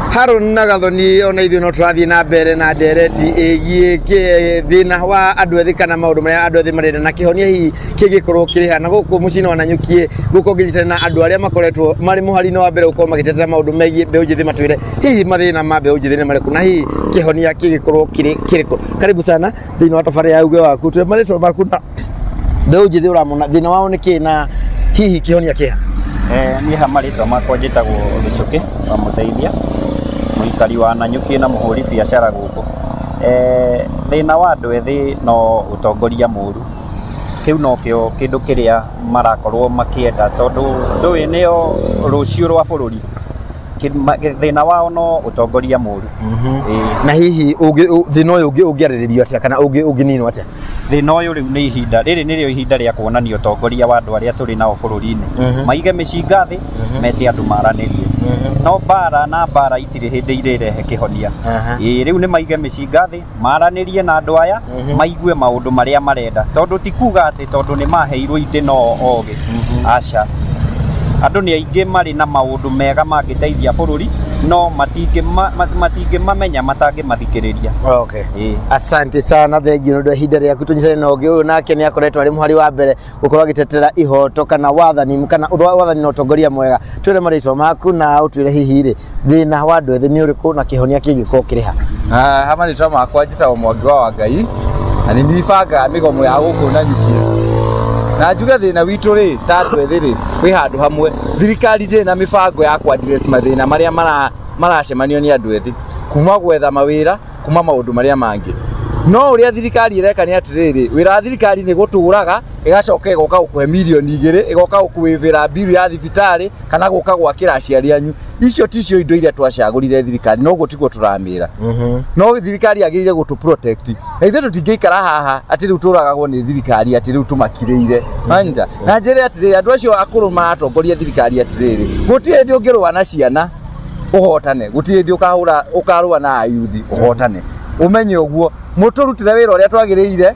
Harun Nagathoni ona ithuĩ no tũrathiĩ na mbere na ndereti ĩgiĩ thĩna wa andũ ethĩ kana maũndũ marĩa andũ ethĩ marenda na kĩhonia hihi kĩngĩkorwo kĩrĩhana gũkũ mũciĩ-inĩ wa Nanyuki gũkorwo ngĩnyitanĩra na andũ arĩa makoretwo marĩ mũhari-inĩ wa mbere gũkorwo magĩtetera maũndũ megiĩ mbeũ njĩthĩ matwĩre hihi mathĩna ma mbeũ njĩthĩ nĩ marĩkũ na hihi kĩhonia kĩngĩkorwo kĩrĩkũ. Karibu sana thĩinĩ wa tabarĩra ya Uge Waku, twĩ marĩtwa maku na mbeũ njĩthĩ ũramona thĩna wao nĩ kĩ na hihi kĩhonia kĩha. Niĩ marĩtwa makwa njĩtagwo Gĩcũkĩ wa Mũteithia, mũikari wa Nanyuki na mũhũri biacara gũkũ. Thĩna wa andũ ethĩ no ũtongoria mũru, kĩu no kĩo kĩndũ kĩrĩa marakorwo makĩenda tondũ ndũĩ nĩo rũciũ rwa bũrũri. Thĩna wao no ũtongoria mũru. Na hihi thĩna ũyũ ũngĩarĩrĩrio atĩa kana ũngĩninwo atĩa? Thĩna ũyũ rĩu nĩ ihinda rĩrĩ nĩrĩo ihinda rĩa kuonania ũtongoria wa andũ arĩa tũrĩ nao bũrũri-inĩ. Maige mĩcinga thĩ mete andũ maranĩrie. No mbara itirĩ hĩndĩ irĩrehe kĩhonia. Rĩu nĩ maige mĩcinga thĩ maranĩrie na andũ aya maigue maũndũ marĩa marenda, tondũ ti kuga atĩ tondũ nĩ maheirwo itĩ no ogĩ. Aca, andũ nĩ aingĩ marĩ na maũndũ mega mangĩteithia bũrũri no matingĩmamenya matangĩmathikĩrĩria. Asante sana, thengiũ nĩ ũndũ wa ihinda rĩaku. Tũnyitane na ũngĩ ũyũ nake nĩ akoretwo arĩ mũhari wa mbere gũkorwo agĩtetera ihoto kana wathani na ũtongoria mwega. Twĩre marĩtwa maku na ũtwĩre hihi rĩ thĩna wa andũ ethĩ nĩ ũrĩkũ na kĩhonia kĩngĩkorwo kĩrĩha. Marĩtwa makwa njĩtagwo Mwangi wa Wangai na nĩ ndibangaga mĩgomo ya gũkũ Nanyuki. Na njuge thĩna witũ rĩ ta andũ ethĩ rĩ wĩ handũ hamwe. Thirikari ndĩrĩ na mĩbango ya kũ-address mathĩna marĩa maracemanio nĩ andũ ethĩ, kuma gwetha mawĩra, kuma maũndũ marĩa mangĩ. No ũrĩa thirikari ĩreka nĩ atĩrĩrĩ, wĩra wa thirikari nĩ gũtũraga ĩgacoka ĩgoka gũkũhe mirioni 2 ĩgoka gũkũwĩvĩra biru ya thibitarĩ kana gũka gwakĩra aciari anyu. Icio ticio indo iria twacagũrire thirikari, no gũtigwo tũramĩra. No thirikari yagĩrĩire gũtũ protect. Na ithuĩ tũtingĩikara haha atĩ rĩu tũragagwo nĩ thirikari atĩ rĩu tũmakirĩire. Manja na njĩra atĩrĩrĩ andũ acio akũrũ maratongoria thirikari atĩrĩrĩ, gũtirĩ hĩndĩ ũngĩrũa na ciana ũhotane, gũtirĩ hĩndĩ ũkarũa na ayuthi ũhotane. Umenye ũguo, mũtũrutire wĩra ũrĩa twagĩrĩire,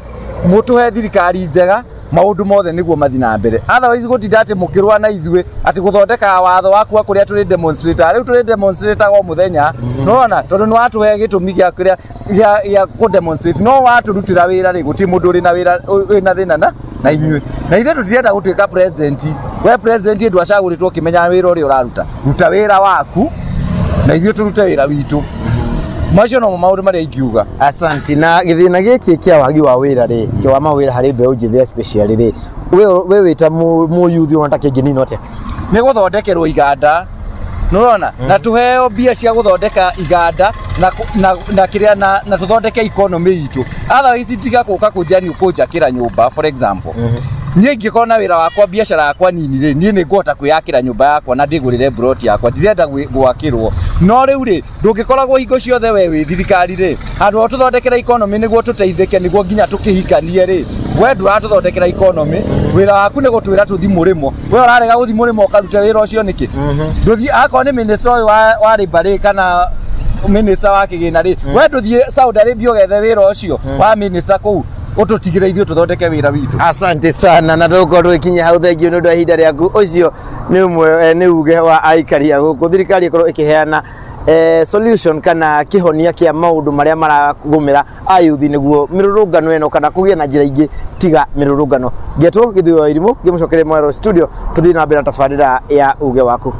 mũtũhe thirikari njega, maũndũ mothe nĩguo mathi na mbere. Otherwise gũtinda atĩ mũkĩrũa na ithuĩ atĩ gũthondeka watho waku kũrĩa tũrĩ demonstrator. Rĩu tũrĩ demonstrator o mũthenya, nona tondũ nĩ watũhe gĩtũmi gĩa kũ demonstrate, no watũrutĩra wĩra rĩ gũtirĩ mũndũ ũrĩ na wĩra wĩna thĩna na inyuĩ. Na ithuĩ tũtirenda gũtuĩka president. We president ndwacagũrĩtwo ũkĩmenya wĩra ũrĩa ũraruta. Ruta wĩra waku na ithuĩ tũrute wĩra witũ. Macio no maũndũ marĩa ingiuga. Asante. Na gĩthĩna gĩkĩ kĩa wagi wa wĩra rĩ, kĩa wa mawĩra harĩ mbeũ njĩthĩ especially rĩ, we wĩta mũyuthi ũrona ta kĩngĩninwo atĩa? Nĩ gũthondekerwo iganda, nũrona, na tũheo mbia cia gũthondeka iganda na kĩrĩa na tũthondeke economy itũ. Otherwise tiga gũka kũnjani ũkũnjakĩra nyũmba for example. Niĩ ingĩkorwo na wĩra wakwa biacara yakwa nini rĩ, niĩ nĩ ngũhota kwĩyakĩra nyũmba yakwa na ndĩgũrĩre broti yakwa, ndirenda gwakĩrwo. No rĩu rĩ ndũngĩkoragwo hingo ciothe we wĩ thirikari rĩ, handũ ha tũthondekera economy nĩguo tũteithĩke nĩguo nginya tũkĩhikanie rĩ, we ndũratũthondekera economy, wĩra waku nĩ gũtwĩra tũthi mũrĩmo. We ũrarega gũthi mũrĩmo ũkaruta wĩra ũcio nĩkĩ? Ndũthi akorwo nĩ minister ũyũ wa Labour rĩ kana minister wa kĩgĩna rĩ, we ndũthiĩ Saudi Arabia ũgethe wĩra ũcio wa minister kũu ũtũtigĩre ithuĩ tũthondeke wĩra witũ. Asante sana na tũkorwo tũkinya hau, thengiũ nĩ ũndũ wa ihinda rĩaku. Ũcio nĩ uge wa aikari a gũkũ. Thirikari ĩkorwo ĩkĩheana solution kana kĩhonia kĩa maũndũ marĩa maragũmĩra ayuthi nĩguo mĩrũrũngano ĩno kana kũgĩa na njĩra ingĩ tiga mĩrũrũngano. Ngetwo Gĩthuo wa Irimũ ngĩmũcokeria Mwero studio, tũthiĩ na mbere na tabarĩra ya Uge Waku.